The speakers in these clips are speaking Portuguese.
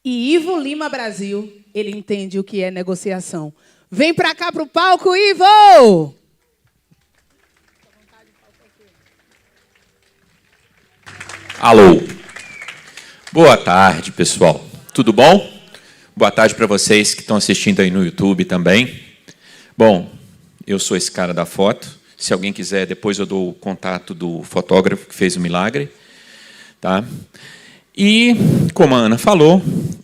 E Ivo Lima Brasil, ele entende o que é negociação. Vem para cá para o palco, Ivo! Alô. Boa tarde, pessoal. Tudo bom? Boa tarde para vocês que estão assistindo aí no YouTube também. Bom, eu sou esse cara da foto. Se alguém quiser, depois eu dou o contato do fotógrafo que fez o milagre. Tá? E, como a Ana falou,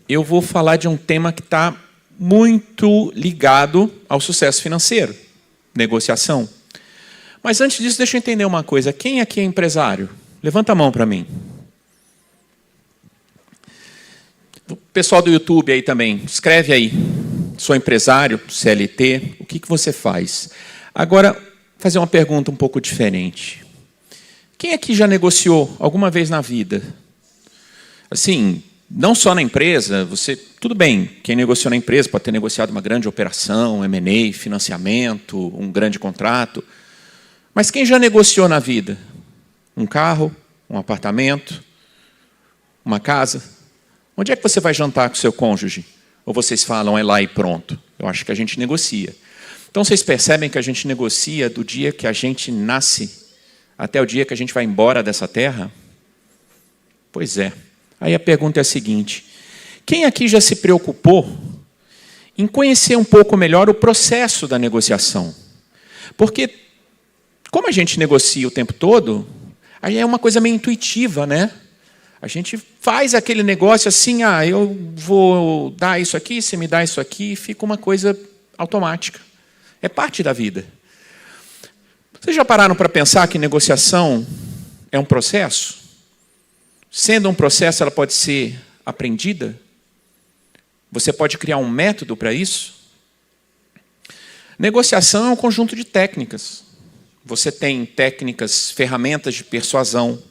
eu vou falar de um tema que está muito ligado ao sucesso financeiro, negociação. Mas, antes disso, deixa eu entender uma coisa. Quem aqui é empresário? Levanta a mão para mim. O pessoal do YouTube aí também, escreve aí. Sou empresário, CLT, o que você faz? Agora, fazer uma pergunta um pouco diferente. Quem aqui já negociou alguma vez na vida? Assim, não só na empresa, tudo bem, quem negociou na empresa pode ter negociado uma grande operação, M&A, financiamento, um grande contrato. Mas quem já negociou na vida? Um carro, um apartamento, uma casa? Onde é que você vai jantar com o seu cônjuge? Ou vocês falam, é lá e pronto? Eu acho que a gente negocia. Então, vocês percebem que a gente negocia do dia que a gente nasce até o dia que a gente vai embora dessa terra? Pois é. Aí a pergunta é a seguinte: quem aqui já se preocupou em conhecer um pouco melhor o processo da negociação? Porque, como a gente negocia o tempo todo, aí é uma coisa meio intuitiva, né? A gente faz aquele negócio assim, eu vou dar isso aqui, você me dá isso aqui, e fica uma coisa automática. É parte da vida. Vocês já pararam para pensar que negociação é um processo? Sendo um processo, ela pode ser aprendida? Você pode criar um método para isso? Negociação é um conjunto de técnicas. Você tem técnicas, ferramentas de persuasão.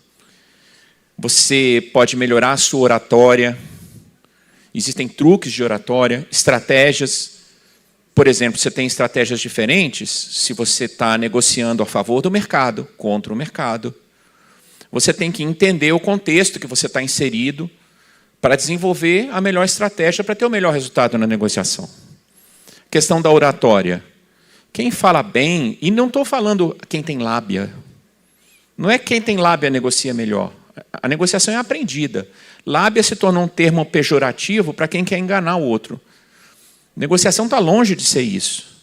Você pode melhorar a sua oratória. Existem truques de oratória, estratégias. Por exemplo, você tem estratégias diferentes se você está negociando a favor do mercado, contra o mercado. Você tem que entender o contexto que você está inserido para desenvolver a melhor estratégia para ter o melhor resultado na negociação. Questão da oratória. Quem fala bem, e não estou falando quem tem lábia. Não é quem tem lábia negocia melhor. A negociação é aprendida. Lábia se tornou um termo pejorativo para quem quer enganar o outro. Negociação está longe de ser isso.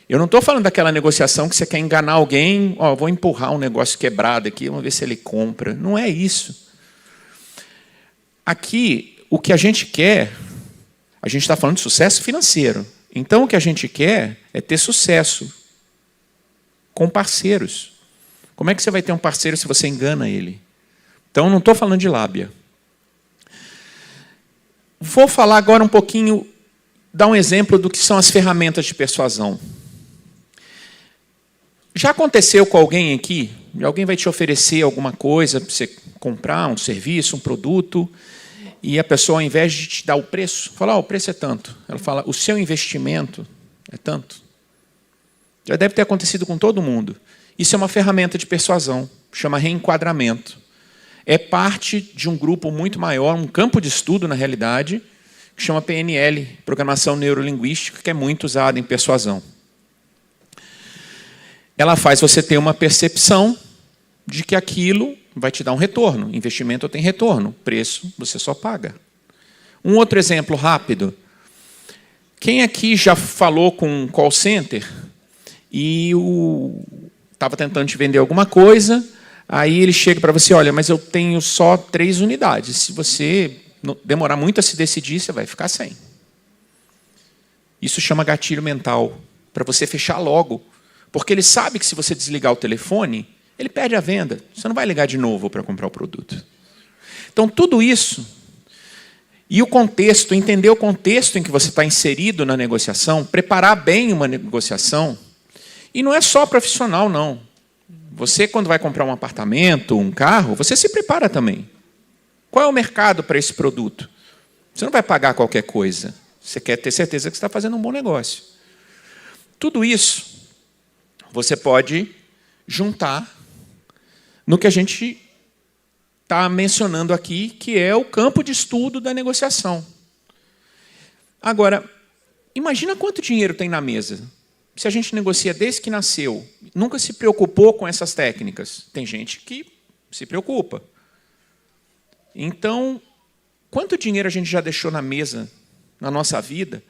Eu não estou falando daquela negociação que você quer enganar alguém, vou empurrar um negócio quebrado aqui, vamos ver se ele compra. Não é isso. Aqui, o que a gente quer, a gente está falando de sucesso financeiro. Então, o que a gente quer é ter sucesso com parceiros. Como é que você vai ter um parceiro se você engana ele? Então, não estou falando de lábia. Vou falar agora um pouquinho, dar um exemplo do que são as ferramentas de persuasão. Já aconteceu com alguém aqui? Alguém vai te oferecer alguma coisa para você comprar, um serviço, um produto, e a pessoa, ao invés de te dar o preço, fala, o preço é tanto. Ela fala, o seu investimento é tanto. Já deve ter acontecido com todo mundo. Isso é uma ferramenta de persuasão, chama reenquadramento. É parte de um grupo muito maior, um campo de estudo, na realidade, que chama PNL, Programação Neurolinguística, que é muito usada em persuasão. Ela faz você ter uma percepção de que aquilo vai te dar um retorno. Investimento tem retorno, preço você só paga. Um outro exemplo rápido. Quem aqui já falou com um call center e estava tentando te vender alguma coisa, aí ele chega para você, olha, mas eu tenho só 3 unidades. Se você demorar muito a se decidir, você vai ficar sem. Isso chama gatilho mental, para você fechar logo. Porque ele sabe que se você desligar o telefone, ele perde a venda. Você não vai ligar de novo para comprar o produto. Então, tudo isso, e o contexto, entender o contexto em que você está inserido na negociação, preparar bem uma negociação, e não é só profissional, não. Você, quando vai comprar um apartamento, um carro, você se prepara também. Qual é o mercado para esse produto? Você não vai pagar qualquer coisa. Você quer ter certeza que você está fazendo um bom negócio. Tudo isso você pode juntar no que a gente está mencionando aqui, que é o campo de estudo da negociação. Agora, imagina quanto dinheiro tem na mesa. Se a gente negocia desde que nasceu, nunca se preocupou com essas técnicas. Tem gente que se preocupa. Então, quanto dinheiro a gente já deixou na mesa, na nossa vida,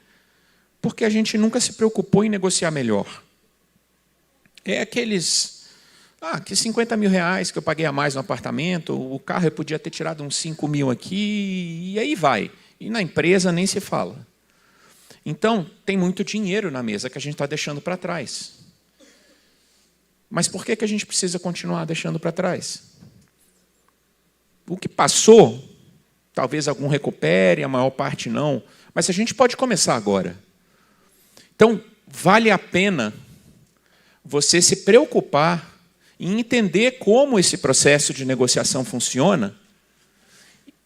porque a gente nunca se preocupou em negociar melhor? É aqueles... que 50 mil reais que eu paguei a mais no apartamento, o carro eu podia ter tirado uns 5 mil aqui, e aí vai. E na empresa nem se fala. Então, tem muito dinheiro na mesa que a gente está deixando para trás. Mas por que a gente precisa continuar deixando para trás? O que passou, talvez algum recupere, a maior parte não, mas a gente pode começar agora. Então, vale a pena você se preocupar em entender como esse processo de negociação funciona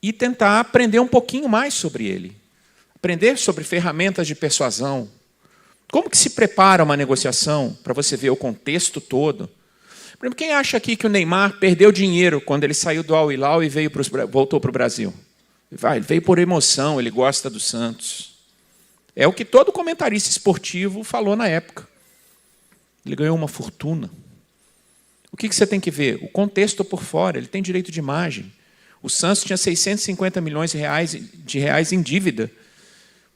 e tentar aprender um pouquinho mais sobre ele. Aprender sobre ferramentas de persuasão. Como que se prepara uma negociação para você ver o contexto todo? Por exemplo, quem acha aqui que o Neymar perdeu dinheiro quando ele saiu do Al Hilal e voltou para o Brasil? Ele veio por emoção, ele gosta do Santos. É o que todo comentarista esportivo falou na época. Ele ganhou uma fortuna. O que você tem que ver? O contexto por fora, ele tem direito de imagem. O Santos tinha 650 milhões de reais em dívida,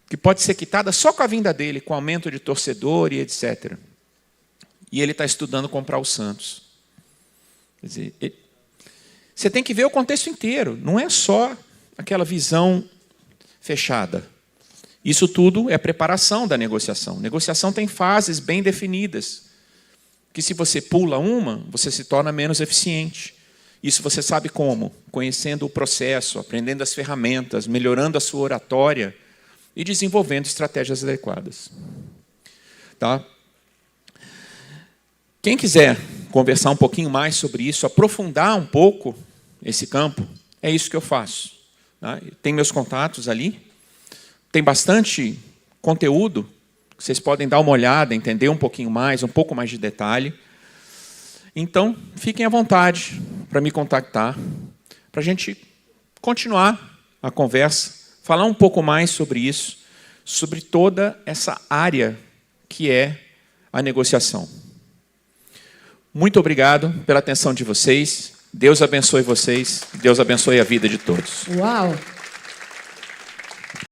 que pode ser quitada só com a vinda dele, com aumento de torcedor e etc. E ele está estudando comprar o Santos. Quer dizer, você tem que ver o contexto inteiro, não é só aquela visão fechada. Isso tudo é preparação da negociação. Negociação tem fases bem definidas, que se você pula uma, você se torna menos eficiente. Isso você sabe como? Conhecendo o processo, aprendendo as ferramentas, melhorando a sua oratória, e desenvolvendo estratégias adequadas. Tá? Quem quiser conversar um pouquinho mais sobre isso, aprofundar um pouco esse campo, é isso que eu faço. Tá? Tem meus contatos ali, tem bastante conteúdo, que vocês podem dar uma olhada, entender um pouquinho mais, um pouco mais de detalhe. Então, fiquem à vontade para me contactar, para a gente continuar a conversa, falar um pouco mais sobre isso, sobre toda essa área que é a negociação. Muito obrigado pela atenção de vocês. Deus abençoe vocês. Deus abençoe a vida de todos. Uau!